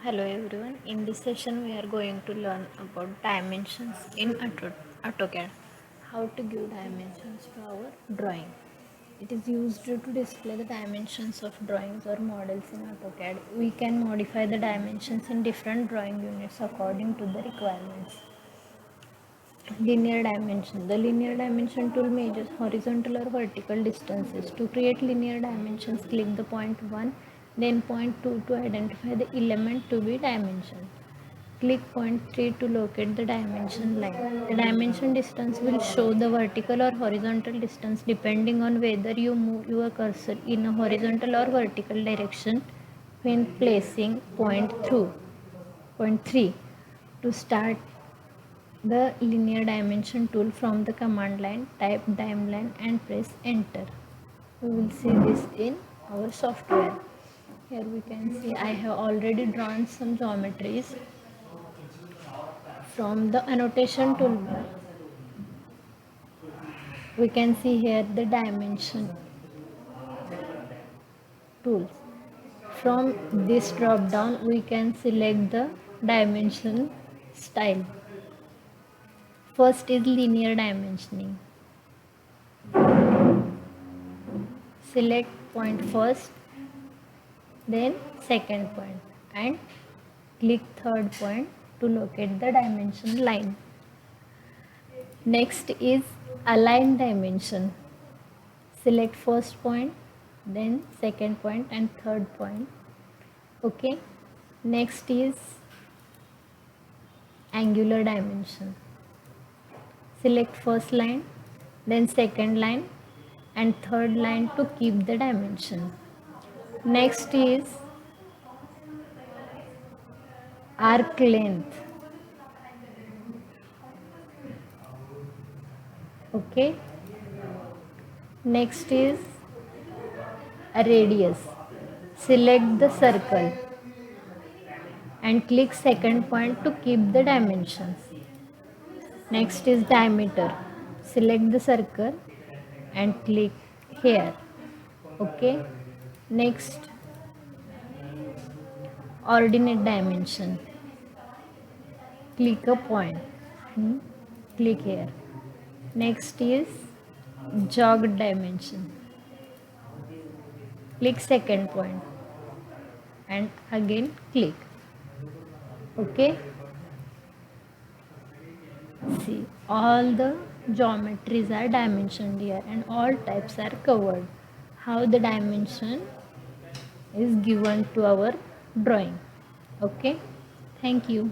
Hello everyone. In this session, we are going to learn about dimensions in AutoCAD. How to give dimensions to our drawing. It is used to display the dimensions of drawings or models in AutoCAD. We can modify the dimensions in different drawing units according to the requirements. Linear dimension. The linear dimension tool measures horizontal or vertical distances. To create linear dimensions, click the point 1, then point 2 to identify the element to be dimensioned. Click point 3 to locate the dimension line. The dimension distance will show the vertical or horizontal distance depending on whether you move your cursor in a horizontal or vertical direction when placing point through. Point 3. To start the linear dimension tool from the command line, type dimeline and press enter. We will see this in our software. Here we can see I have already drawn some geometries from the annotation toolbar. We can see here the dimension tools. From this drop down we can select the dimension style. First is linear dimensioning. Select point first, then second point and click third point to locate the dimension line. Next is align dimension. Select first point, then second point and third point. Okay. Next is angular dimension. Select first line, then second line and third line to keep the dimension. Next is arc length. Okay. Next is a radius. Select the circle and click second point to keep the dimensions. Next is diameter. Select the circle and click here. Okay. Next, ordinate dimension. Click a point. Click here. Next is jog dimension. Click second point and again click. Okay. See, all the geometries are dimensioned here and all types are covered. How the dimension is given to our drawing. Okay. Thank you.